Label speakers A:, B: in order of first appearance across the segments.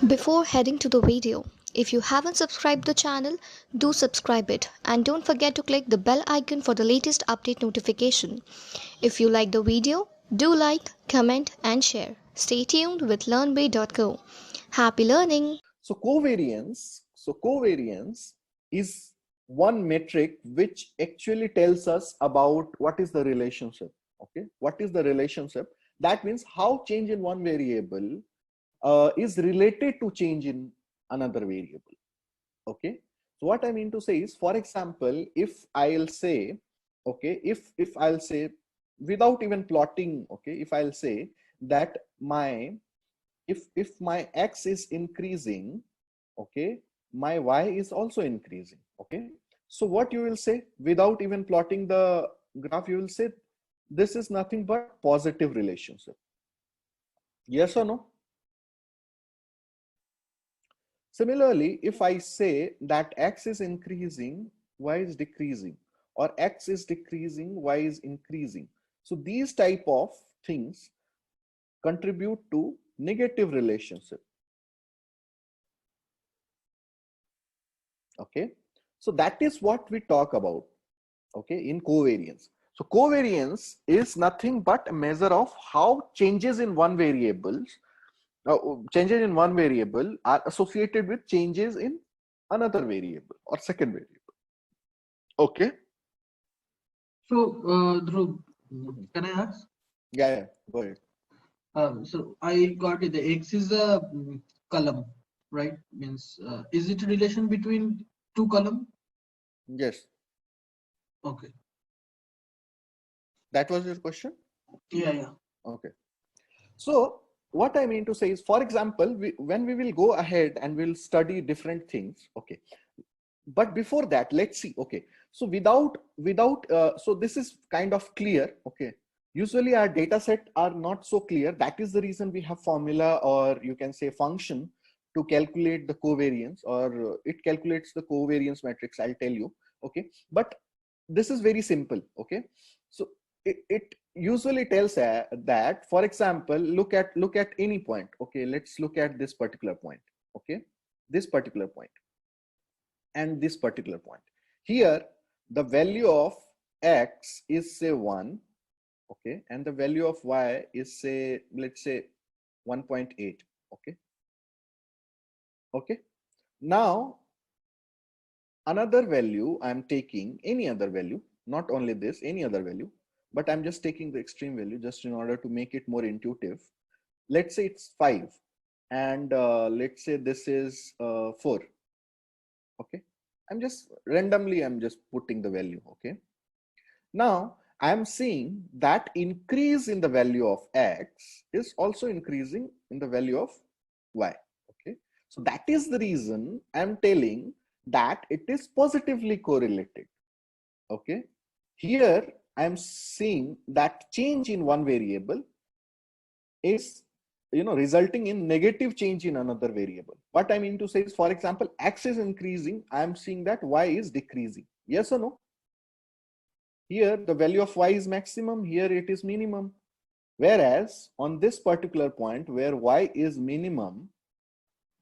A: Before heading to the video, if you haven't subscribed the channel, do subscribe it and don't forget to click the bell icon for the latest update notification. If you like the video, do like, comment and share. Stay tuned with learnbay.co. Happy learning!
B: So covariance is one metric which actually tells us about what is the relationship. Okay, what is the relationship? That means how change in one variable is related to change in another variable. Okay, so what I mean to say is, for example, if I'll say, okay, if I'll say without even plotting, okay, if I'll say that my if my x is increasing, okay, my y is also increasing. Okay, so what you will say without even plotting the graph, you will say this is nothing but positive relationship. Yes or no? Similarly, if I say that x is increasing, y is decreasing, or x is decreasing, y is increasing, so these type of things contribute to negative relationship. Okay, so that is what we talk about, okay, in covariance. So covariance is nothing but a measure of how changes in one variable are associated with changes in another variable or second variable. Okay.
C: So, Dhruv, can I ask?
B: Yeah, go ahead.
C: So I got it. The X is a column, right? Means, is it a relation between two column?
B: Yes,
C: Okay.
B: that was your question.
C: Yeah.
B: Okay, so what I mean to say is, for example, when we will go ahead and we'll study different things. Okay, but before that, let's see. Okay, so so this is kind of clear. Okay, usually our data set are not so clear. That is the reason we have formula, or you can say function, to calculate the covariance, or it calculates the covariance matrix, I'll tell you. Okay, but this is very simple. Okay, so it usually tells that, for example, look at any point. Okay, let's look at this particular point. Okay, this particular point and this particular point. Here the value of x is say 1, okay, and the value of y is, say, let's say 1.8. Okay, okay, now another value, I'm taking any other value, not only this, any other value, but I'm just taking the extreme value just in order to make it more intuitive. Let's say it's 5, and let's say this is 4. Okay, I'm just putting the value. Okay, now I'm seeing that increase in the value of x is also increasing in the value of y. Okay, so that is the reason I'm telling that it is positively correlated. Okay, here I'm seeing that change in one variable is, resulting in negative change in another variable. What I mean to say is, for example, x is increasing, I'm seeing that y is decreasing. Yes or no? Here the value of y is maximum, here it is minimum. Whereas on this particular point where y is minimum,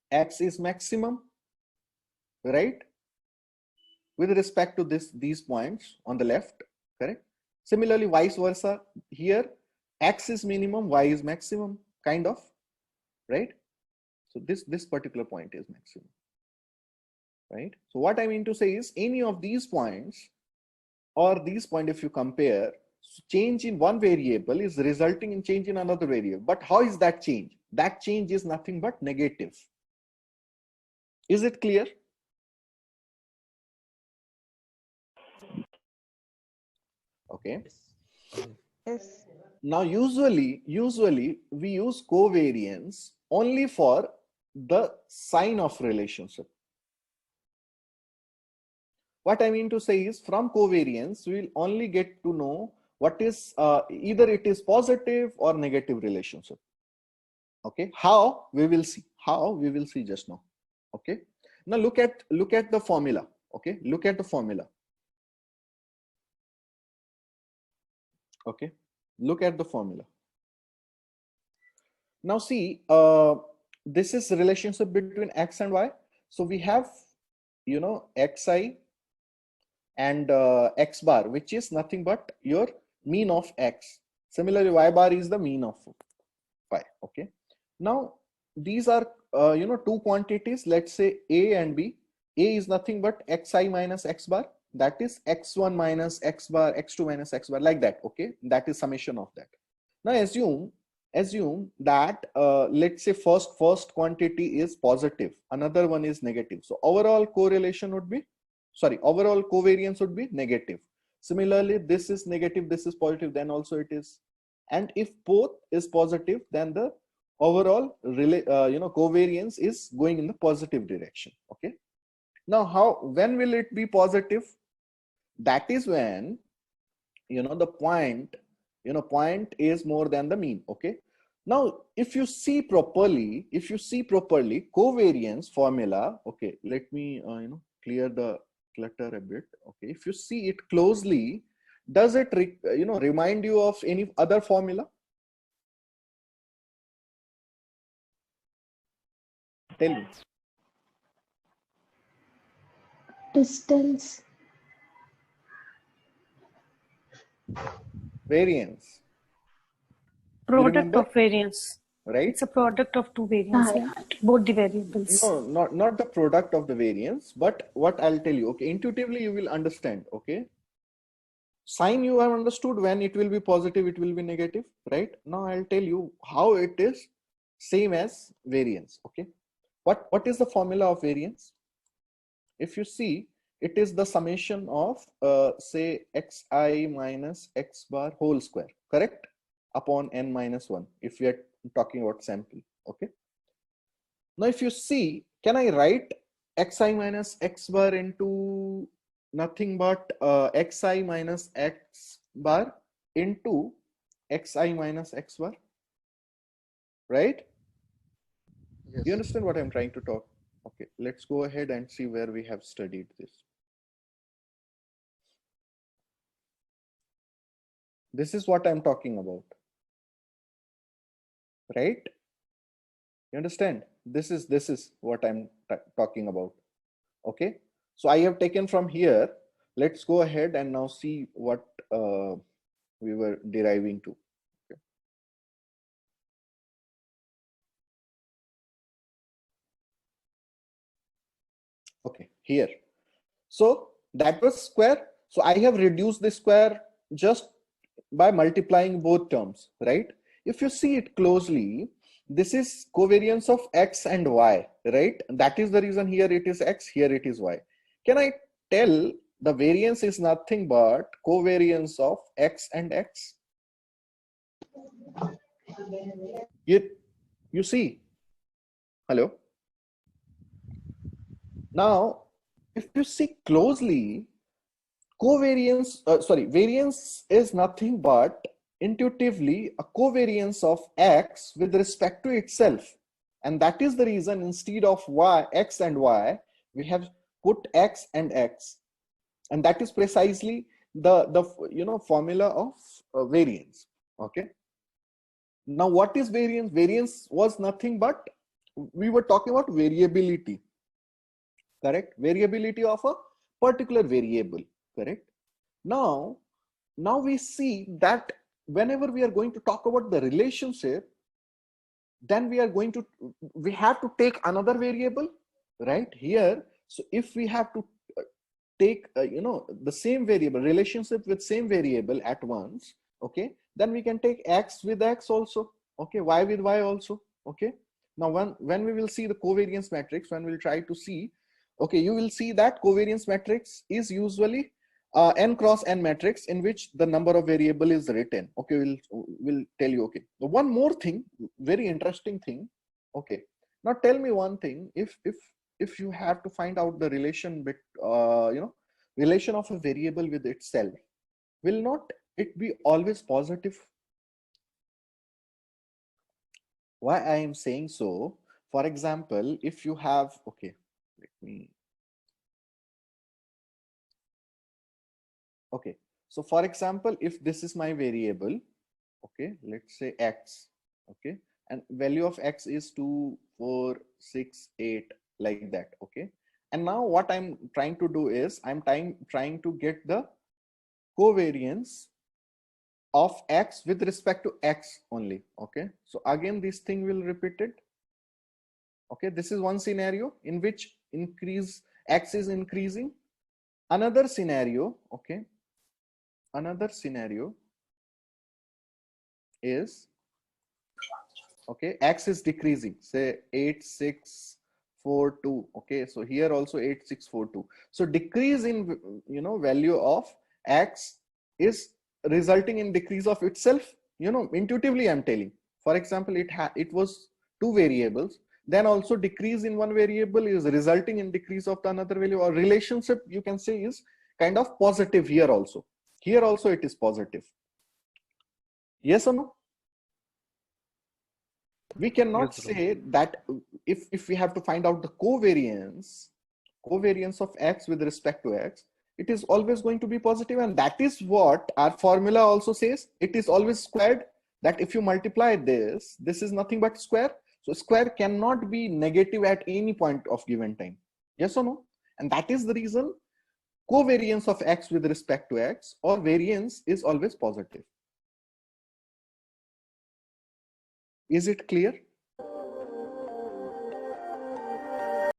B: x is maximum, right? With respect to these points on the left, correct? Similarly, vice versa, here x is minimum, y is maximum, kind of, right? So this particular point is maximum, right? So what I mean to say is, any of these points, or these point, if you compare, change in one variable is resulting in change in another variable. But how is that change? That change is nothing but negative. Is it clear? Okay.
D: Yes.
B: Now usually we use covariance only for the sign of relationship. What I mean to say is, from covariance we will only get to know what is either it is positive or negative relationship. Okay, how we will see just now. Okay, now look at the formula. Okay, look at the formula. Okay, look at the formula. Now see, this is the relationship between x and y. So we have, you know, xi and x bar, which is nothing but your mean of x. Similarly, y bar is the mean of y. Okay. Now these are you know, two quantities. Let's say a and b. A is nothing but xi minus x bar. That is x1 minus x bar, x2 minus x bar, like that. Okay, that is summation of that. Now assume that let's say first quantity is positive, another one is negative. So overall correlation would be, sorry, overall covariance would be negative. Similarly, this is negative, this is positive, then also it is. And if both is positive, then the overall you know, covariance is going in the positive direction. Okay. Now when will it be positive? That is when, you know, the point, you know, point is more than the mean. Okay. Now if you see properly, covariance formula, okay, let me you know, clear the clutter a bit. Okay, if you see it closely, does it you know, remind you of any other formula? Tell me.
D: Distance.
B: Variance. You
E: Product
B: remember,
E: of variance.
B: right?
E: It's a product of two variants,
D: Yeah.
E: both the variables.
B: No, not the product of the variance, but what I'll tell you. Okay, intuitively you will understand. Okay, sign you have understood, when it will be positive, it will be negative, right? Now I'll tell you how it is same as variance. Okay, what is the formula of variance? If you see, it is the summation of say xi minus x bar whole square, correct, upon n minus 1, if we are talking about sample. Okay, now if you see, can I write xi minus x bar into nothing but xi minus x bar into xi minus x bar, right?
F: Yes.
B: You understand what I'm trying to talk? Okay, let's go ahead and see where we have studied this. This is what I'm talking about, right? You understand? This is what I'm talking about. Okay, so I have taken from here. Let's go ahead and now see what we were deriving to. Okay. Okay, here. So that was square. So I have reduced the square just by multiplying both terms, right? If you see it closely, this is covariance of x and y, right? That is the reason here it is x, here it is y. Can I tell the variance is nothing but covariance of x and x? You see, hello? Now, if you see closely, covariance, variance is nothing but intuitively a covariance of x with respect to itself. And that is the reason instead of y, x and y, we have put x and x. And that is precisely the you know, formula of variance. Okay. Now what is variance? Variance was nothing but, we were talking about variability, correct? Variability of a particular variable, correct? Now we see that whenever we are going to talk about the relationship, then we have to take another variable right here. So if we have to take you know, the same variable, relationship with same variable at once, okay, then we can take x with x also, okay, y with y also. Okay, now when we will see the covariance matrix, when we'll try to see, okay, you will see that covariance matrix is usually n cross n matrix in which the number of variable is written. Okay, we'll tell you. Okay, one more thing, very interesting thing. Okay, now tell me one thing, if you have to find out the relation you know, relation of a variable with itself, will not it be always positive? Why I am saying so? For example, if you have, okay, let me, okay, so for example, if this is my variable, okay, let's say x, okay, and value of x is 2, 4, 6, 8, like that. Okay. And now what I'm trying to do is I'm trying to get the covariance of x with respect to x only. Okay. So again, this thing will repeat it. Okay. This is one scenario in which x is increasing. Another scenario, okay. Another scenario is, okay, x is decreasing, say 8, 6, 4, 2. Okay, so here also 8, 6, 4, 2. So decrease in value of x is resulting in decrease of itself. Intuitively I'm telling. For example, it was 2 variables, then also decrease in one variable is resulting in decrease of the another value, or relationship you can say is kind of positive here also. Here also it is positive. Yes or no? We cannot
F: Yes, Dhruv.
B: say that if we have to find out the covariance of x with respect to x, it is always going to be positive, and that is what our formula also says. It is always squared, that if you multiply this is nothing but square. So square cannot be negative at any point of given time. Yes or no? And that is the reason covariance of x with respect to x, or variance, is always positive. Is it clear?